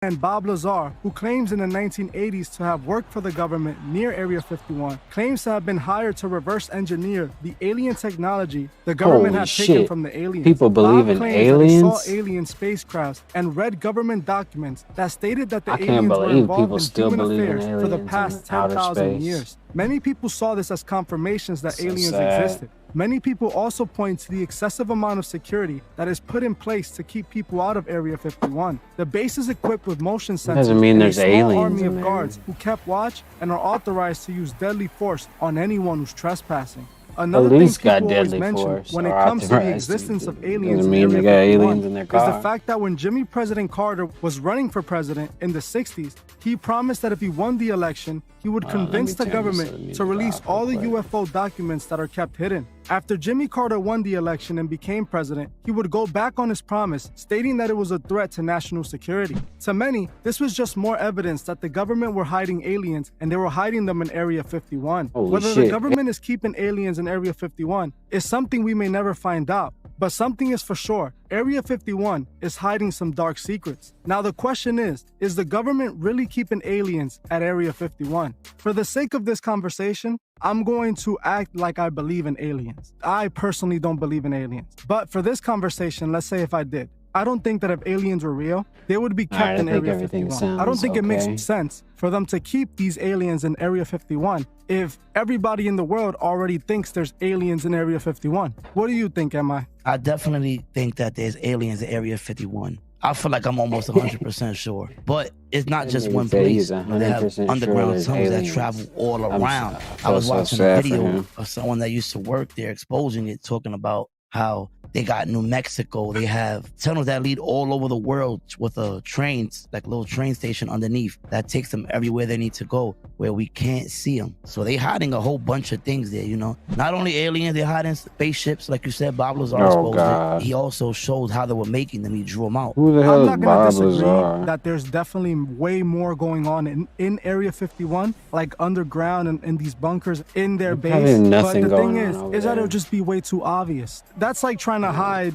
And Bob Lazar, who claims in the 1980s to have worked for the government near Area 51, claims to have been hired to reverse engineer the alien technology the government Holy had taken shit. from the aliens. People believe Bob in claims that he saw aliens? alien spacecrafts and read government documents that stated that the I can't aliens were believe involved people in still human believe in affairs for the aliens past in outer 10,000 space. years. Many people saw this as confirmations that So aliens sad. existed. Many people also point to the excessive amount of security that is put in place to keep people out of Area 51. The base is equipped with motion sensors Doesn't mean and there's a small aliens army in of there. guards who kept watch and are authorized to use deadly force on anyone who's trespassing. Another thing Police got people always deadly mention force, when or it comes to the authorized to existence use of it. aliens Doesn't in mean Area they got 51 aliens in their is the car. fact that when Jimmy President Carter was running for president in the 60s, he promised that if he won the election, he would convince the government to release all the UFO documents that are kept hidden. After Jimmy Carter won the election and became president, he would go back on his promise, stating that it was a threat to national security. To many, this was just more evidence that the government were hiding aliens and they were hiding them in Area 51. Holy Whether the shit. government is keeping aliens in Area 51 is something we may never find out. But something is for sure, Area 51 is hiding some dark secrets. Now the question is the government really keeping aliens at Area 51? For the sake of this conversation, I'm going to act like I believe in aliens. I personally don't believe in aliens. But for this conversation, let's say if I did, I don't think that if aliens were real, they would be kept Alright, I in think Area everything 51. I don't sounds think it okay. makes sense for them to keep these aliens in Area 51 if everybody in the world already thinks there's aliens in Area 51. What do you think, MI? I definitely think that there's aliens in Area 51. I feel like I'm almost 100% sure. But it's not That just nigga one said he's place. They have 100% sure underground there's tunnels that aliens. travel all around. I feel was so watching a sad for video him. of someone that used to work there exposing it, talking about how they got New Mexico. They have tunnels that lead all over the world with trains, like little train station underneath that takes them everywhere they need to go where we can't see them. So they hiding a whole bunch of things there, you know. Not only aliens, they're hiding spaceships. Like you said, Bob Lazar Oh, exposed God. it. He also showed how they were making them. He drew them out. Who the hell I'm is not gonna Bob disagree Lazar? that there's definitely way more going on in Area 51, like underground and in these bunkers in their There's probably base. But nothing the thing going on over is that there. it'll just be way too obvious. That's like trying to hide,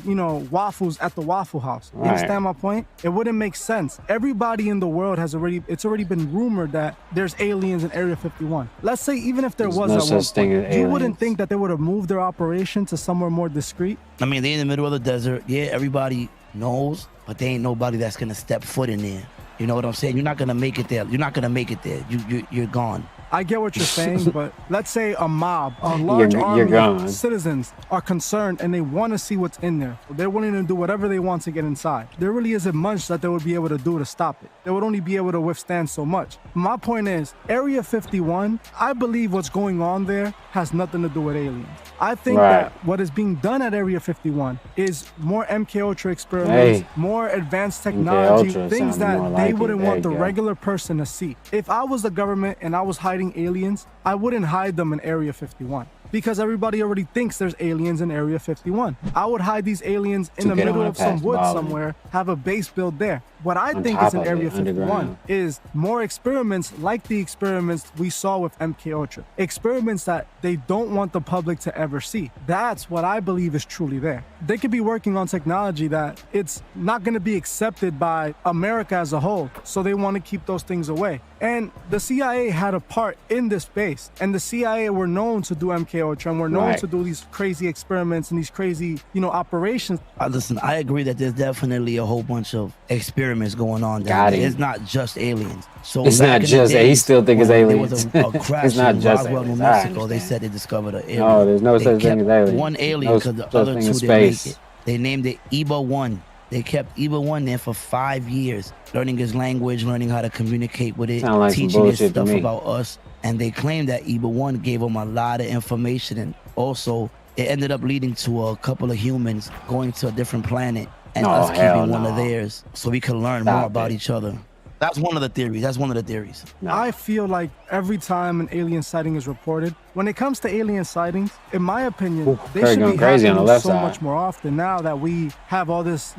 waffles at the Waffle House. You Right. understand my point? It wouldn't make sense. Everybody in the world it's already been rumored that there's aliens in Area 51. Let's say even if there There's was no at one such thing point, as you wouldn't aliens. think that they would have moved their operation to somewhere more discreet? I mean, they're in the middle of the desert. Yeah, everybody knows, but there ain't nobody that's gonna step foot in there. You know what I'm saying? You're not gonna make it there. You're not gonna make it there. You're gone. I get what you're saying, but let's say a mob, a large You're army gone. of citizens are concerned and they want to see what's in there. They're willing to do whatever they want to get inside. There really isn't much that they would be able to do to stop it. They would only be able to withstand so much. My point is, Area 51, I believe what's going on there has nothing to do with aliens. I think Right. that what is being done at Area 51 is more MK Ultra experiments, Hey. more advanced MK technology, Ultra things sounded that more they like it. wouldn't There want the you go. regular person to see. If I was the government and I was hiding aliens, I wouldn't hide them in Area 51 because everybody already thinks there's aliens in Area 51. I would hide these aliens in To the get middle on of some past woods balling. somewhere, have a base built there. What I On think top is in of Area it, 51 underground. is more experiments like the experiments we saw with MK Ultra. Experiments that they don't want the public to ever see. That's what I believe is truly there. They could be working on technology that it's not going to be accepted by America as a whole, so they want to keep those things away. And the CIA had a part in this base, and the CIA were known to do MK Ultra and were known Right. to do these crazy experiments and these crazy, operations. Listen, I agree that there's definitely a whole bunch of experiments going on down Got there. him. It's not just aliens. So It's back not in the just- he days still think it's when aliens. There was a crash It's not in just Roswell, New aliens. I Mexico. They understand. said they discovered an alien. No, there's no They such thing kept as aliens. one alien No because the such other thing two as didn't make space. it. They named it EBA 1. They kept EBA 1 there for 5 years, learning his language, learning how to communicate with it, Sound like some teaching it bullshit to stuff me. about us. And they claimed that EBA 1 gave them a lot of information. And also, it ended up leading to a couple of humans going to a different planet and Oh, us hell keeping one of no. theirs so we could learn Stop more about it. each other. That's one of the theories. That's one of the theories. No. I feel like every time an alien sighting is reported, when it comes to alien sightings, in my opinion, Ooh, they Craig should going be crazy on the happening left so side. much more often now that we have all this,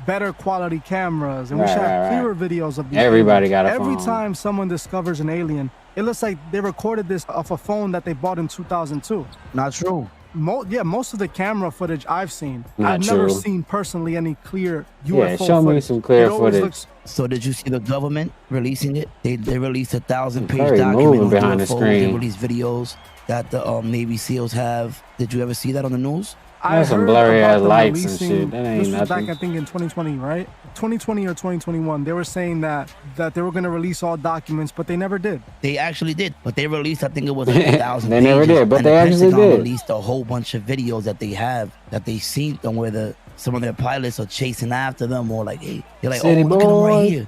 better quality cameras and we Right, should have right, clearer videos of these Everybody aliens. got a Every phone. time someone discovers an alien, it looks like they recorded this off a phone that they bought in 2002. Not true. Most of the camera footage I've seen, Not I've never true. seen personally any clear UFO Yeah, show me footage. some clear It always footage. looks- So did you see the government releasing it? They released a 1,000-page Very document moving on behind the UFOs. They screen. released videos that the Navy SEALs have. Did you ever see that on the news? I There's some heard blurry about ass them lights and releasing- shit. That ain't This was back, nothing. I think, in 2020, right? 2020 or 2021. They were saying that they were going to release all documents, but they never did. They actually did, but they released, I think it was like 1,000 They never pages, did, but and they the actually Pentagon did. released a whole bunch of videos that they have that they seen them where some of their pilots are chasing after them, or like, hey, they're like, City oh, look at him boy. right here.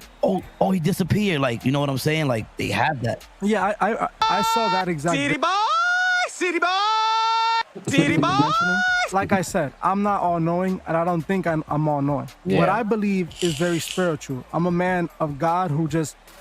Oh, he disappeared. Like, you know what I'm saying? Like, they have that. Yeah, I saw that exact. City boy, city boy, city boy. mentioning. Like I said, I'm not all knowing, and I don't think I'm all knowing. Yeah. What I believe is very spiritual. I'm a man of God who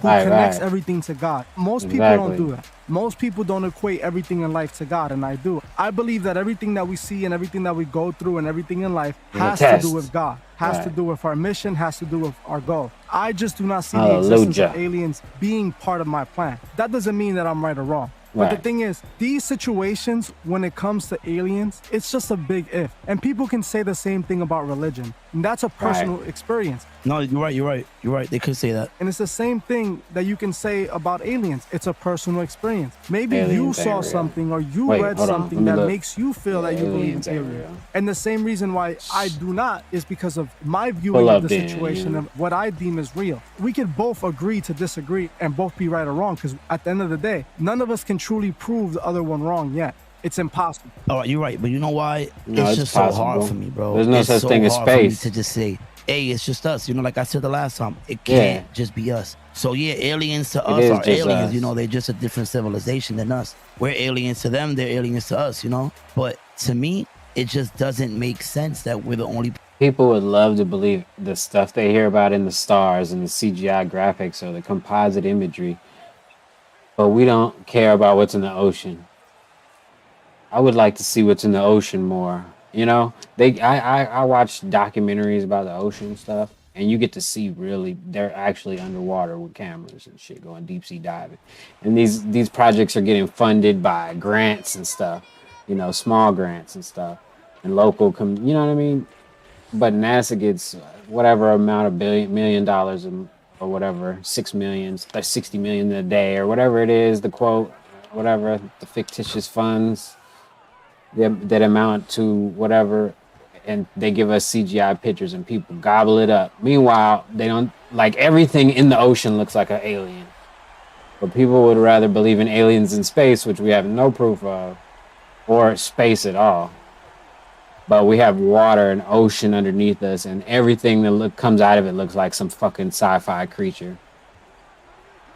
Right, connects right. everything to God. Most people Exactly. don't do that. Most people don't equate everything in life to God, and I do. I believe that everything that we see and everything that we go through and everything in life Is a has to test. do with God, has to Right. do with our mission, has to do with our goal. I just do not see the existence of Hallelujah. aliens being part of my plan. That doesn't mean that I'm right or wrong. But the Right. thing is, these situations, when it comes to aliens, it's just a big if. And people can say the same thing about religion. And that's a personal experience. No, you're right. They could say that. And it's the same thing that you can say about aliens. It's a personal experience. Maybe you Aliens ain't saw real. something or you Wait, read hold on. something Let me that look. makes you feel that you believe Aliens in ain't aliens. real. And the same reason why I do not is because of my Pull viewing up of the then, situation yeah. and what I deem as real. We could both agree to disagree and both be right or wrong, because at the end of the day, none of us can truly prove the other one wrong yet. It's impossible. All right, you're right. But you know why? No, it's it's just so hard possible. for me, bro. There's no It's such so thing as hard for me space. to just say, hey, it's just us. You know, like I said the last time, it Yeah. can't just be us. So yeah, aliens to It us is are just aliens. us. You know, they're just a different civilization than us. We're aliens to them. They're aliens to us. You know, but to me, it just doesn't make sense that we're the only. People would love to believe the stuff they hear about in the stars and the CGI graphics or the composite imagery, but we don't care about what's in the ocean. I would like to see what's in the ocean more. You know, I watch documentaries about the ocean stuff, and you get to see really they're actually underwater with cameras and shit going deep sea diving, and these projects are getting funded by grants and stuff, you know, small grants and stuff, and local you know what I mean. But NASA gets whatever amount of million dollars or whatever, 6 million, or 60 million a day or whatever it is, the quote, whatever the fictitious funds that amount to whatever, and they give us CGI pictures and people gobble it up. Meanwhile, they don't, like, everything in the ocean looks like an alien. But people would rather believe in aliens in space, which we have no proof of, or space at all. But we have water and ocean underneath us, and everything that comes out of it looks like some fucking sci-fi creature.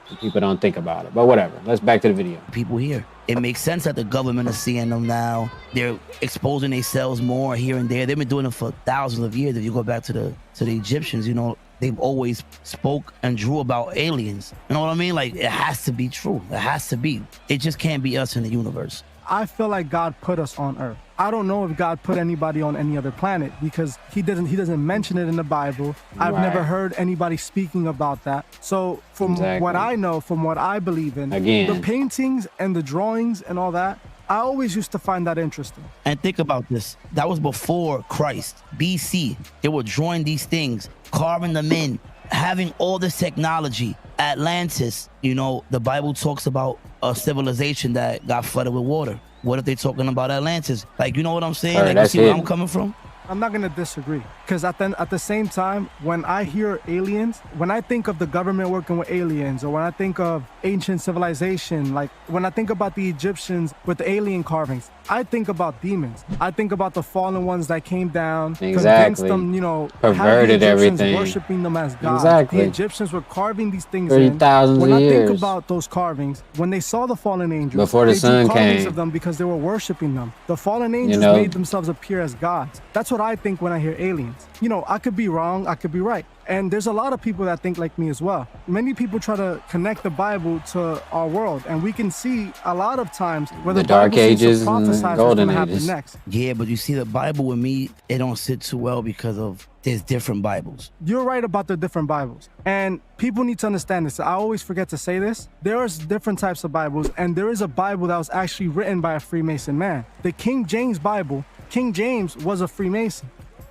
And people don't think about it, but whatever. Let's back to the video. People here. It makes sense that the government is seeing them now. They're exposing themselves more here and there. They've been doing it for thousands of years. If you go back to the Egyptians, you know, they've always spoke and drew about aliens. You know what I mean? Like, it has to be true. It has to be. It just can't be us in the universe. I feel like God put us on Earth. I don't know if God put anybody on any other planet, because he doesn't mention it in the Bible. I've Right. never heard anybody speaking about that. So from Exactly. what I know, from what I believe in, Again. the paintings and the drawings and all that, I always used to find that interesting. And think about this. That was before Christ, BC. They were drawing these things, carving them in, having all this technology. Atlantis, you know, the Bible talks about a civilization that got flooded with water. What if they're talking about Atlantis? Like, you know what I'm saying? Alright, Like, you that's see where hidden. I'm coming from? I'm not gonna disagree, because at the same time, when I hear aliens, when I think of the government working with aliens, or when I think of ancient civilization, like when I think about the Egyptians with the alien carvings, I think about demons. I think about the fallen ones that came down, convinced Exactly. them, you know, Perverted had the Egyptians everything. worshiping them as gods. Exactly. The Egyptians were carving these things For in. thousands When of I think years. about those carvings, when they saw the fallen angels, Before the they drew sun carvings came. of them because they were worshiping them. The fallen angels know. made themselves appear as gods. That's what I think when I hear aliens. You know, I could be wrong, I could be right. And there's a lot of people that think like me as well. Many people try to connect the Bible to our world, and we can see a lot of times where The the Dark Bible seems to Ages and the prophesize what's Golden gonna happen Ages. next. Yeah, but you see, the Bible with me, it don't sit too well because of there's different Bibles. You're right about the different Bibles. And people need to understand this. I always forget to say this. There's different types of Bibles, and there is a Bible that was actually written by a Freemason man. The King James Bible, King James was a Freemason.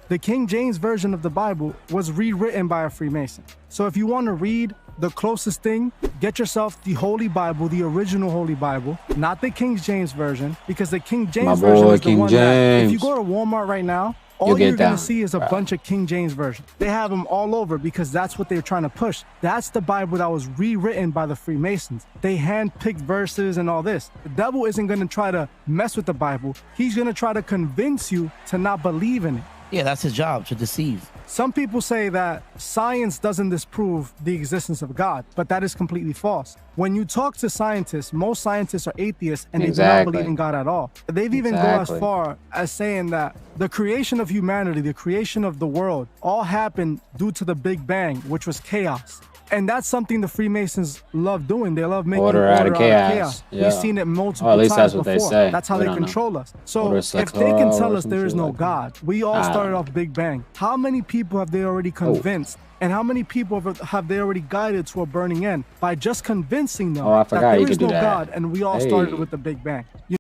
The King James version of the Bible was rewritten by a Freemason. So if you want to read the closest thing, get yourself the Holy Bible, the original Holy Bible, not the King James version, because the King James version boy, is the King one that if you James. go to Walmart right now, You'll all get you're going down, to see is a bro. bunch of King James versions. They have them all over because that's what they're trying to push. That's the Bible that was rewritten by the Freemasons. They handpicked verses and all this. The devil isn't going to try to mess with the Bible. He's going to try to convince you to not believe in it. Yeah, that's his job, to deceive. Some people say that science doesn't disprove the existence of God, but that is completely false. When you talk to scientists, most scientists are atheists and they do not Exactly. believe in God at all. They've even go Exactly. as far as saying that the creation of humanity, the creation of the world, all happened due to the Big Bang, which was chaos. And that's something the Freemasons love doing. They love making Order out of chaos. Yeah. We've seen it multiple Or at least times that's what they before. say. That's how We they don't know. control us. So Order if they can Sector tell or us some there is shit no like that. God, we all I started don't off Big Bang. How many people have they already convinced? And how many people have they already guided to a burning end by just convincing them Oh, I that forgot there you is could do no that. God and we all started Hey. with the Big Bang?